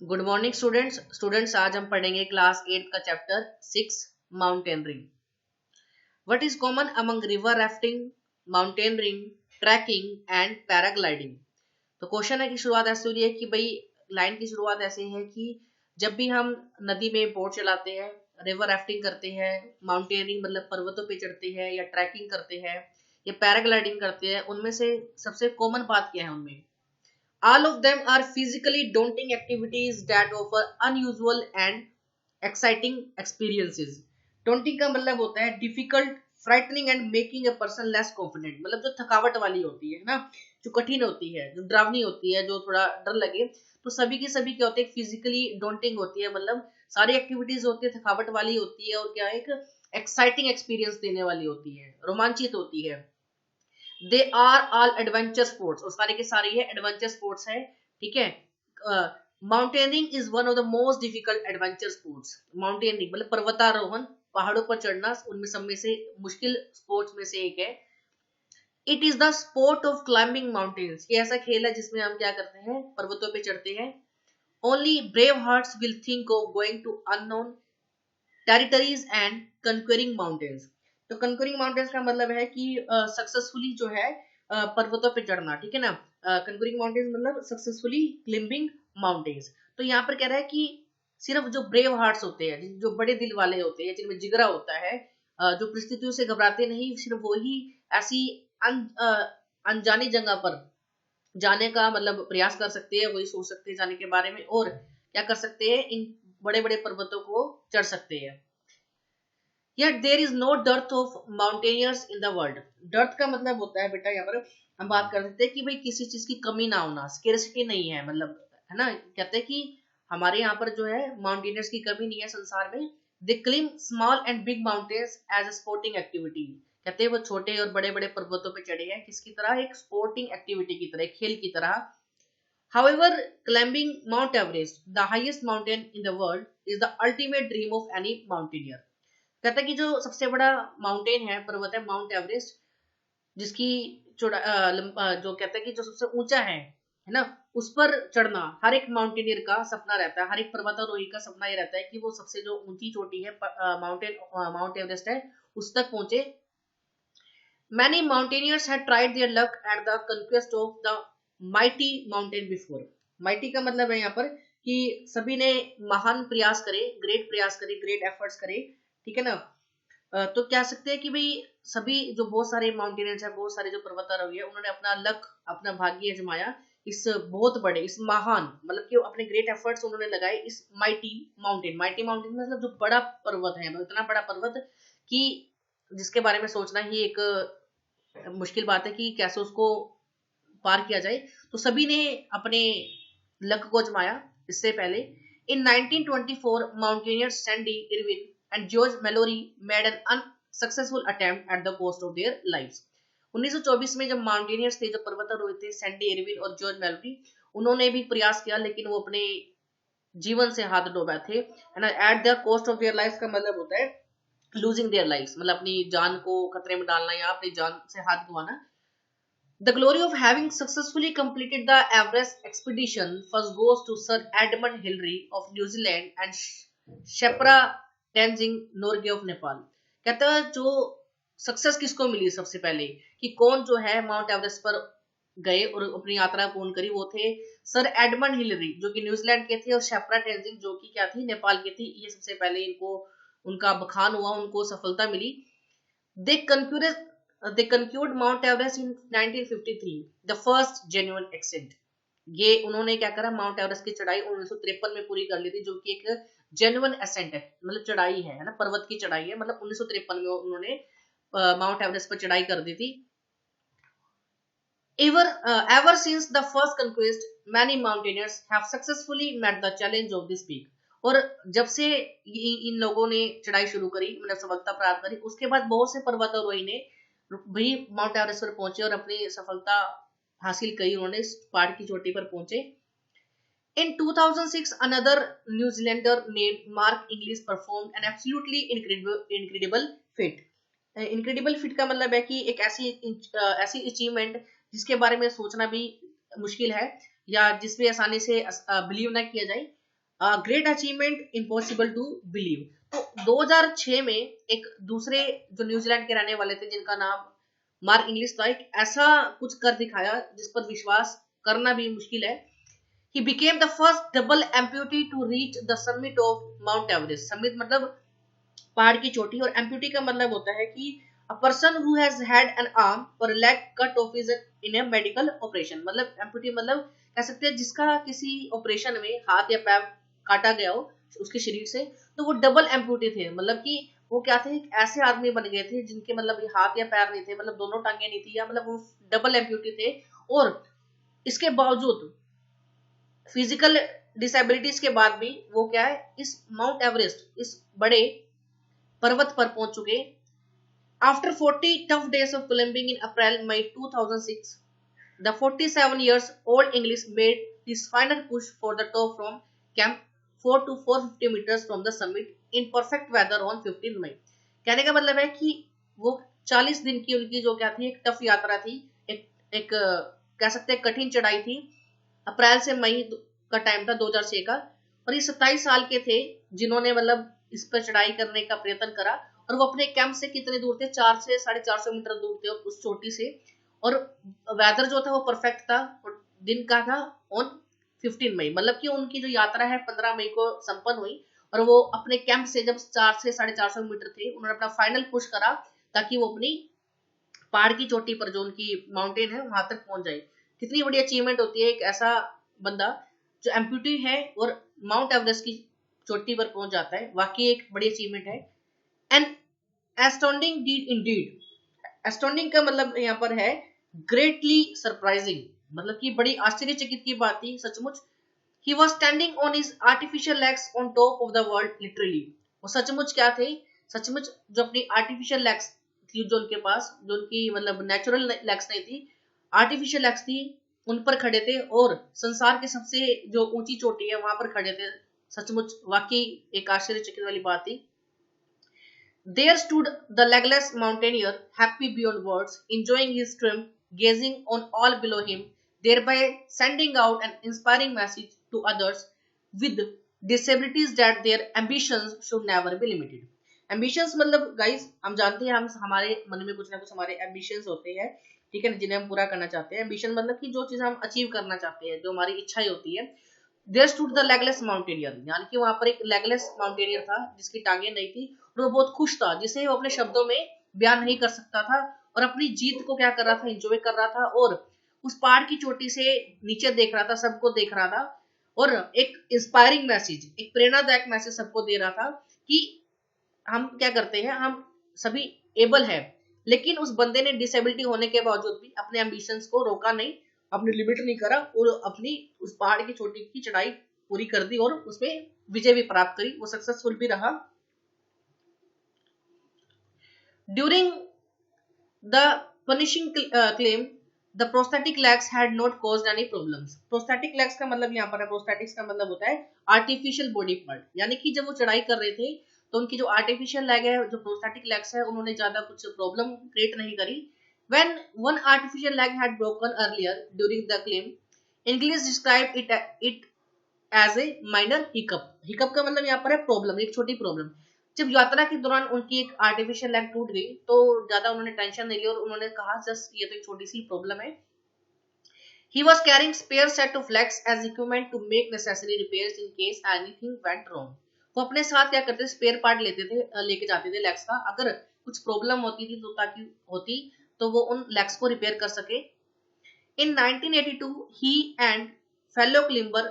Good morning students आज हम पढ़ेंगे क्लास 8 का chapter 6 mountaineering. What is common among river rafting, mountaineering, trekking and paragliding. तो question है की शुरुआत ऐसे हो रही है कि भाई लाइन की शुरुआत ऐसे है कि जब भी हम नदी में बोट चलाते हैं, रिवर राफ्टिंग करते हैं, माउंटेनरिंग मतलब पर्वतों पे चढ़ते हैं या ट्रैकिंग करते हैं या पैराग्लाइडिंग करते हैं, उनमें से सबसे कॉमन बात क्या है उनमें? All of them are physically daunting activities that offer unusual and exciting experiences. Daunting का मतलब होता है difficult, frightening and making a person less confident. मतलब जो थकावट वाली होती है ना, जो कठिन होती है, जो डरावनी होती है, जो थोड़ा डर लगे, तो सभी की सभी क्या होते हैं? फिजिकली daunting होती है, मतलब सारी एक्टिविटीज होती है थकावट वाली होती है और क्या एक एक्साइटिंग एक्सपीरियंस देने वाली होती है, रोमांचित होती है। They are all adventure sports, और सारे के सारे ये एडवेंचर स्पोर्ट्स है। ठीक है। Mountaineering is one of the most difficult adventure sports. Mountaineering मतलब पर्वतारोहण, पहाड़ों पर चढ़ना, उनमें सब में से मुश्किल स्पोर्ट्स में से एक है। It is the sport of climbing mountains. ये ऐसा खेल है जिसमें हम क्या करते हैं? पर्वतों पे चढ़ते हैं। Only brave hearts will think of going to unknown territories and conquering mountains. तो कंक्वेरिंग माउंटेन्स का मतलब है कि सक्सेसफुली जो है पर्वतों पे चढ़ना। ठीक है ना। कंक्वेरिंग माउंटेन्स मतलब सक्सेसफुली क्लिम्बिंग माउंटेन्स। तो यहाँ पर कह रहा है कि सिर्फ जो ब्रेव हार्ट्स होते हैं, जो बड़े दिल वाले होते हैं, जिनमें जिगरा होता है, जो परिस्थितियों से घबराते नहीं, सिर्फ वही ऐसी अनजानी जगह पर जाने का मतलब प्रयास कर सकते हैं, वही सोच सकते हैं जाने के बारे में, और क्या कर सकते हैं? इन बड़े बड़े पर्वतों को चढ़ सकते हैं। Yet there is no dearth of mountaineers in the world. Dearth का मतलब होता है बेटा, यहाँ पर हम बात कर सकते हैं कि भाई किसी चीज की कमी ना होना, स्केर्सिटी नहीं है, मतलब है ना। कहते हैं कि हमारे यहाँ पर जो है माउंटेनियर्स की कमी नहीं है संसार में। They climb small and big mountains as a sporting activity. कहते हैं वो छोटे और बड़े बड़े पर्वतों पे चढ़े हैं किसकी तरह? एक स्पोर्टिंग एक्टिविटी की तरह, खेल की तरह। However, climbing Mount Everest, the highest mountain in the world, is the ultimate dream of any mountaineer. कहता है कि जो सबसे बड़ा माउंटेन है, पर्वत है माउंट एवरेस्ट, जिसकी जो कहता है कि जो सबसे ऊंचा है ना, उस पर चढ़ना हर एक माउंटेनियर का सपना रहता है। हर एक पर्वतारोही का सपना ये रहता है कि वो सबसे जो ऊंची चोटी है माउंट एवरेस्ट है, उस तक पहुंचे। Many mountaineers had tried their luck at the conquest of the mighty mountain before. Mighty का मतलब है यहाँ पर कि सभी ने महान प्रयास करे, ग्रेट प्रयास करे, ग्रेट एफर्ट्स करे। ठीक है ना। तो कह सकते हैं कि भाई सभी जो बहुत सारे माउंटेनियर्स है, बहुत सारे जो पर्वतारोही है, उन्होंने अपना लक, अपना भाग्य आजमाया इस बहुत बड़े, इस महान, मतलब कि अपने ग्रेट एफर्ट्स उन्होंने लगाए इस माइटी माउंटेन। माइटी माउंटेन मतलब जो बड़ा पर्वत है, इतना बड़ा पर्वत कि जिसके बारे में सोचना ही एक मुश्किल बात है कि कैसे उसको पार किया जाए। तो सभी ने अपने लक को आजमाया इससे पहले। इन 1924 mountaineers Sandy Irwin and George Malorie made an unsuccessful attempt at the cost of their lives. 1924 में जब माउंटेनियर्स थे, जो पर्वतारोही थे, सैंडी इरविन और जॉर्ज मेलोरी, उन्होंने भी प्रयास किया, लेकिन वो अपने जीवन से हाथ डोबा थे, है ना। At the cost of their life का मतलब होता है लूजिंग देयर लाइफ, मतलब अपनी जान को खतरे में डालना या अपनी जान से हाथ गंवाना। The glory of having successfully completed the Everest expedition first goes to Sir Edmund Hillary of New Zealand and Shepra Tenzing Norgay of Nepal। कहता है जो सक्सेस किसको मिली सबसे पहले, कि कौन जो है माउंट एवरेस्ट पर गए और अपनी यात्रा पूर्ण करी, वो थे सर एडमंड हिलरी जो कि न्यूजीलैंड के थे, और शेप्रा टेंजिंग जो कि क्या थी? नेपाल की थी। ये सबसे पहले इनको उनका बखान हुआ, उनको सफलता मिली। They concluded they concluded Mount Everest in 1953, the first genuine ascent। ये उन्होंने क्या करा? माउंट एवरेस्ट की चढ़ाई 1953 में पूरी कर ली थी, जो कि एक जेन्युइन असेंट है, मतलब चढ़ाई है ना, पर्वत की चढ़ाई है। मतलब 1953 में उन्होंने माउंट एवरेस्ट पर चढ़ाई कर दी थी। Ever since the first conquest, many mountaineers have successfully met the challenge of this peak। और जब से इन लोगों ने चढ़ाई शुरू करी, मतलब सफलता प्राप्त करी, उसके बाद बहुत से पर्वतारोही ने भी माउंट एवरेस्ट पर पहुंचे और अपनी सफलता हासिल करी, उन्होंने पहाड़ की चोटी पर पहुंचे। In 2006, another New Zealander named Mark Inglis performed an absolutely incredible feat। Incredible feet का मतलब है कि एक ऐसी अचीवमेंट जिसके बारे में सोचना भी मुश्किल है, या जिसमें आसानी से बिलीव ना किया जाए। Great achievement impossible to believe. तो 2006 में एक दूसरे जो न्यूजीलैंड के रहने वाले थे जिनका नाम मार्क इंग्लिश था, एक ऐसा कुछ कर दिखाया जिस पर विश्वास करना भी मुश्किल है। He became the first double amputee to reach the summit of Mount Everest. Summit मतलब पहाड़ की चोटी, और एम्प्यूटी का मतलब होता है कि a person who has had an arm or a leg cut off is in a medical operation। मतलब एम्प्यूटी मतलब कह सकते हैं जिसका किसी ऑपरेशन में हाथ या पैर काटा गया हो उसके शरीर से, तो वो डबल एम्प्यूटी थे। मतलब कि वो क्या थे, एक ऐसे आदमी बन गए थे जिनके मतलब हाथ या पैर नहीं थे, मतलब दोनों टांगे नहीं थी, या मतलब वो डबल एम्प्यूटी थे। और इसके बावजूद फिजिकल डिसेबिलिटीज के बाद भी वो क्या है, इस माउंट एवरेस्ट, इस बड़े पर्वत पर पहुंच चुके। After 40 tough days of climbing in April May 2006, the 47 years old English made his final push for the top from Camp 4 to 450 meters from the summit in perfect weather on 15 मई। कहने का मतलब है कि वो 40 दिन की उनकी जो क्या थी, एक टफ यात्रा थी, एक कह सकते हैं कठिन चढ़ाई थी। अप्रैल से मई का टाइम था 2006 का, और ये 27 साल के थे जिन्होंने मतलब इस पर चढ़ाई करने का प्रयत्न करा। और वो अपने कैंप से कितने दूर थे, 4 से 450 मीटर दूर थे उस चोटी से। और वेदर जो था वो परफेक्ट था, और दिन का था ऑन 15 मई। मतलब कि उनकी जो यात्रा है 15 मई को संपन्न हुई, और वो अपने कैंप से जब 4 से 450 मीटर थे, उन्होंने अपना फाइनल पुश करा ताकि वो अपनी पहाड़ की चोटी पर जो उनकी माउंटेन है वहां तक पहुंच जाए। कितनी बड़ी अचीवमेंट होती है, एक ऐसा बंदा जो एम्प्यूटी है और माउंट एवरेस्ट की चोटी पर पहुंच जाता है, वाकई एक बड़ी अचीवमेंट है। And astonishing deed indeed. Astonishing का मतलब यहाँ पर है ग्रेटली सरप्राइजिंग, मतलब कि बड़ी आश्चर्यचकित की बात थी सचमुच। He was standing on his artificial legs on top of the world literally. वो सचमुच क्या थे, सचमुच जो अपनी आर्टिफिशियल लेग्स थी, जो उनके पास, जो उनकी मतलब नेचुरल लेग्स नहीं थी, आर्टिफिशियल लेग्स थी, उन पर खड़े थे, और संसार के सबसे जो ऊंची चोटी है वहां पर खड़े थे। सचमुच वाकई एक आश्चर्यचकित वाली बात थी। There stood the legless mountaineer, happy beyond words, enjoying his triumph, gazing on all below him, thereby sending out an inspiring message to others with disabilities that their ambitions should never be limited। Ambitions मतलब guys हम जानते हैं, हम हमारे मन में कुछ ना कुछ हमारे ambitions होते हैं, ठीक है, जिन्हें हम पूरा करना चाहते हैं। Ambition मतलब कि जो चीज हम अचीव करना चाहते हैं, जो हमारी इच्छाएं होती है। There stood the legless mountaineer, यानी कि वहां पर एक legless mountaineer था जिसकी टांगे नहीं थी, और वो बहुत खुश था, जिसे वो अपने शब्दों में बयान नहीं कर सकता था, और अपनी जीत को क्या कर रहा था, एंजॉय कर रहा था, और उस पहाड़ की चोटी से नीचे देख रहा था, सबको देख रहा था, और एक इंस्पायरिंग मैसेज, एक प्रेरणादायक मैसेज सबको दे रहा था कि हम क्या करते हैं, हम सभी एबल है। लेकिन उस बंदे ने डिसेबिलिटी होने के बावजूद भी अपने एम्बिशंस को रोका नहीं, अपनी लिमिट नहीं करा, और अपनी उस पहाड़ की चोटी की चढ़ाई पूरी कर दी, और उसमें विजय भी प्राप्त करी, वो सक्सेसफुल भी रहा। During the punishing claim the prosthetic legs had not caused any problems. Prosthetic legs का मतलब यहाँ पर है, प्रोस्थेटिक्स का मतलब होता है आर्टिफिशियल बॉडी पार्ट, यानी कि जब वो चढ़ाई कर रहे थे तो उनकी जो आर्टिफिशियल लेग है, जो प्रोस्थेटिक लेग्स है, उन्होंने ज्यादा कुछ प्रॉब्लम क्रिएट नहीं करी। When one artificial leg had broken earlier during the claim, English described it as a minor hiccup। Hiccup का मतलब यहाँ पर है प्रॉब्लम, एक छोटी प्रॉब्लम। जब यात्रा के दौरान उनकी एक आर्टिफिशियल लेग टूट गई तो ज्यादा उन्होंने टेंशन नहीं ली, और उन्होंने कहा जस्ट ये तो एक छोटी सी प्रॉब्लम है। He was carrying spare set of legs as equipment to make necessary repairs in case anything went wrong। वो अपने साथ क्या करते, स्पेयर पार्ट लेके जाते थे लेग्स का, अगर कुछ प्रॉब्लम होती थी तो ताकि होती तो वो उन लेग्स को रिपेयर कर सके। In 1982, he and fellow climber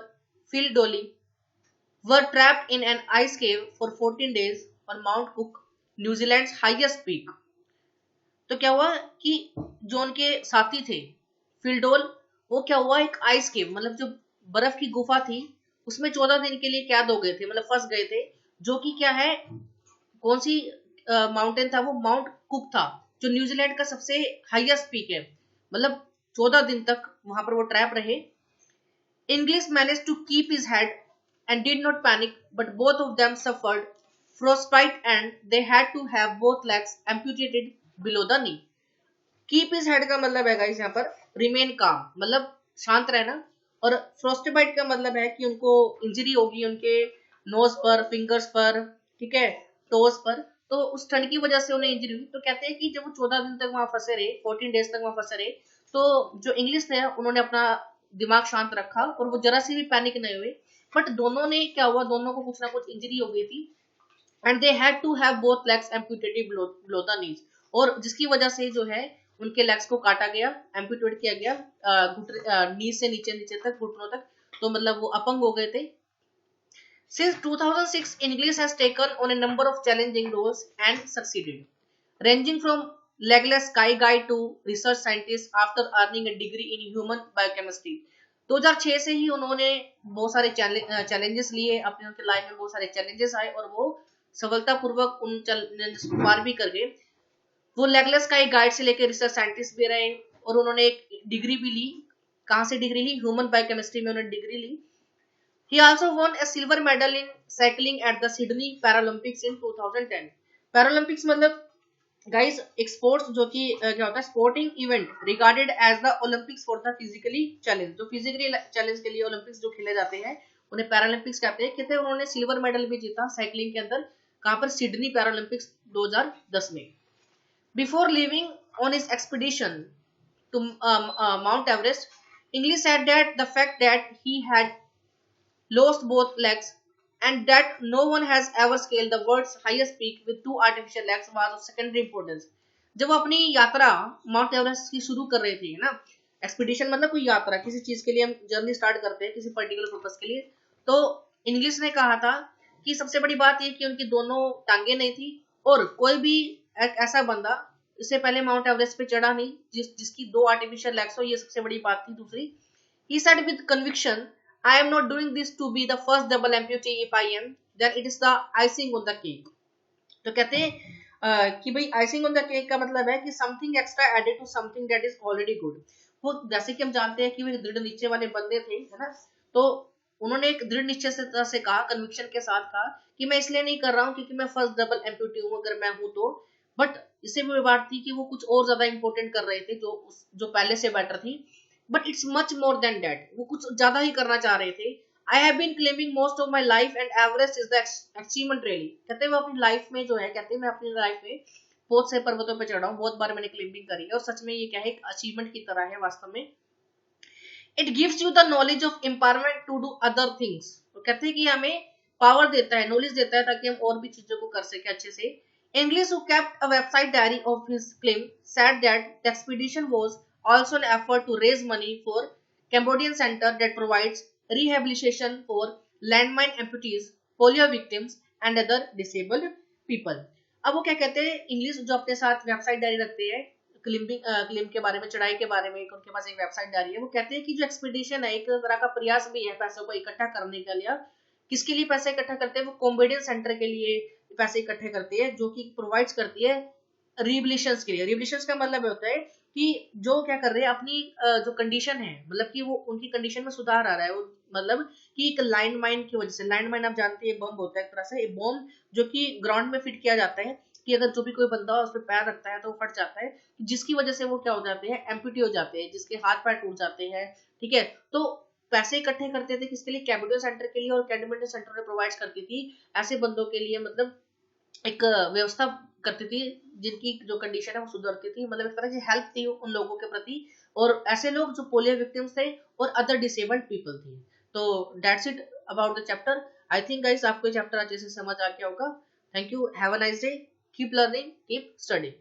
Phil Dolly were trapped in an ice cave for 14 days on Mount Cook, New Zealand's highest peak। तो क्या हुआ कि जो उनके साथी थे फिल्डोल, वो क्या हुआ, एक आइस केव मतलब जो बर्फ की गुफा थी उसमें 14 दिन के लिए कैद हो गए थे, मतलब फंस गए थे, जो कि क्या है, कौन सी माउंटेन था, वो माउंट कुक था, जो न्यूजीलैंड का सबसे हाईएस्ट पीक है। मतलब 14 दिन तक वहां पर वो ट्रैप रहे। Inglis manage to keep his head and did not panic, but both of them suffered frostbite and they had to have both legs amputated below the knee. Keep his head का मतलब है guys यहाँ पर remain काम, मतलब शांत रहना, और फ्रोस्टेबाइट का मतलब है कि उनको इंजरी होगी उनके नोज पर, फिंगर्स पर, ठीक है, टोज पर, तो उस ठंड की वजह से उन्हें इंजरी हुई। तो कहते हैं कि जब वो 14 दिन तक वहां फंसे रहे, 14 डेज तक वहां फंसे रहे, तो जो इंग्लिश थे उन्होंने अपना दिमाग शांत रखा और वो जरा सी भी पैनिक नहीं हुए। बट दोनों ने क्या हुआ, दोनों को कुछ ना कुछ इंजरी हो गई थी, and they had to have both legs amputated below the knees, और जिसकी वजह से जो है उनके लेग्स को काटा गया, एम्पुटेट किया गया नी से नीचे नीचे तक, घुटनों तक, तो मतलब वो अपंग हो गए थे। Since 2006, English has taken on a number of challenging roles and succeeded, ranging from legless sky guy to research scientist after earning a degree in human biochemistry. 2006 से ही उन्होंने बहुत सारे चैलेंजेस लिए अपने, उनके लाइफ में बहुत सारे चैलेंजेस आए और वो सफलतापूर्वक उन चैलेंजेस को पार भी कर गए। वो लेगलेस का एक गाइड से लेकर रिसर्च साइंटिस्ट भी रहे और उन्होंने एक डिग्री भी ली। कहाँ से डिग्री ली? ह्यूमन बायोकेमिस्ट्री में उन्होंने डिग्री ली। He also won a silver medal in cycling at the Sydney Paralympics in 2010. Paralympics मतलब गाइस एक स्पोर्ट्स जो कि क्या होता है, sporting event regarded as the Olympics for the physically challenge, जो फिजिकली चैलेंज के लिए ओलंपिक्स जो खेले जाते हैं उन्हें पैरालंपिक्स कहते हैं। कहते हैं उन्होंने सिल्वर मेडल भी जीता साइकिलिंग के अंदर, कहां पर? सिडनी पैरालंपिक्स 2010 में। Before living on his expedition to Mount Everest, English said that the fact that he had lost both legs and that no one has ever scaled the world's highest peak with two artificial legs was of secondary importance. जब वो अपनी यात्रा mount Everest की शुरू कर रहे थे ना, एक्सपीडिशन मतलब कोई यात्रा, किसी चीज के लिए हम जर्नी स्टार्ट करते हैं किसी पर्टिकुलर पर्पस के लिए, तो इंग्लिश ने कहा था कि सबसे बड़ी बात ये कि उनकी दोनों टांगे नहीं थी और कोई भी एक ऐसा बंदा इससे पहले माउंट एवरेस्ट पे चढ़ा नहीं जिसकी दो आर्टिफिशियल लेग्स हो, ये सबसे बड़ी बात थी। दूसरी, he said with conviction, I am not doing this to be the first double amputee. If I am, then it is the icing on the cake. तो कहते हैं कि भाई आइसिंग ऑन द केक का मतलब है कि something extra added to something that is already good. वो जैसे कि हम जानते हैं कि वे दृढ़ निश्चय वाले बंदे थे, है ना, तो उन्होंने एक दृढ़ निश्चय से कहा, कन्विक्शन के साथ कहा कि मैं इसलिए नहीं कर रहा हूँ क्योंकि मैं फर्स्ट डबल एम्प्यूटी हूँ, अगर मैं हूँ तो, बट इससे भी बात थी कि वो कुछ और ज्यादा इंपॉर्टेंट कर रहे थे जो पहले से बेटर थी। But it's much more than that, वो कुछ ज्यादा ही करना चाह रहे थे। I have been claiming most of my life and Everest is the achievement really. कहते हैं वो अपनी लाइफ में जो है, कहते हैं मैं अपनी लाइफ में बहुत से पर्वतों पे चढ़ा हूँ, बहुत बार मैंने क्लाइंबिंग करी है और सच में ये क्या है, एक अचीवमेंट की तरह है वास्तव में। It gives you the knowledge of empowerment to do other things. तो कहते हैं कि हमें पावर देता है, नॉलेज देता है ताकि हम और भी चीजों को कर सके अच्छे से। English, who kept a website diary of his claim, said that the expedition was also an effort to raise money for Cambodian center that provides rehabilitation for landmine amputees, polio victims and other disabled people. अब वो क्या कहते हैं, English जो अपने साथ website diary रखते हैं क्लिम के बारे में, चढ़ाई के बारे में, उनके पास एक वेबसाइट डायरी है। वो कहते हैं कि जो एक्सपीडिशन है एक तरह का प्रयास भी है पैसों को इकट्ठा करने के लिए। किसके लिए पैसे इकट्ठा करते हैं? वो कॉम्बोडियन सेंटर के लिए पैसे इकट्ठे करती है, जो कि प्रोवाइड्स करती है रिहेबिलिटेशन के लिए। रिहेबिलिटेशन का मतलब होता है कि जो क्या कर रहे हैं, अपनी जो कंडीशन है, मतलब कि वो उनकी कंडीशन में सुधार आ रहा है, वो मतलब कि एक लैंड माइन की वजह से, लैंड माइन आप जानते हैं बम होता है एक तरह से, एक बम जो कि ग्राउंड में फिट किया जाता है कि अगर जो भी कोई बंदा उस पर पैर रखता है तो वो फट जाता है, जिसकी वजह से वो क्या हो जाते हैं, एम्प्यूटी हो जाते हैं, जिसके हाथ पैर टूट जाते हैं, ठीक है। तो पैसे इकट्ठे करते थे किसके लिए? कैम्बोडिया सेंटर के लिए, और कैम्बोडिया सेंटर ने प्रोवाइड करती थी ऐसे बंदों के लिए, मतलब एक व्यवस्था करती थी जिनकी जो कंडीशन है वो सुधरती थी, मतलब एक तरह की हेल्प थी उन लोगों के प्रति, और ऐसे लोग जो पोलियो विक्टिम्स थे और अदर डिसेबल्ड पीपल थे। तो that's it about the chapter. I think guys आपको ये चैप्टर अच्छे से समझ आ गया होगा। Thank you, have a nice day, keep learning, keep studying.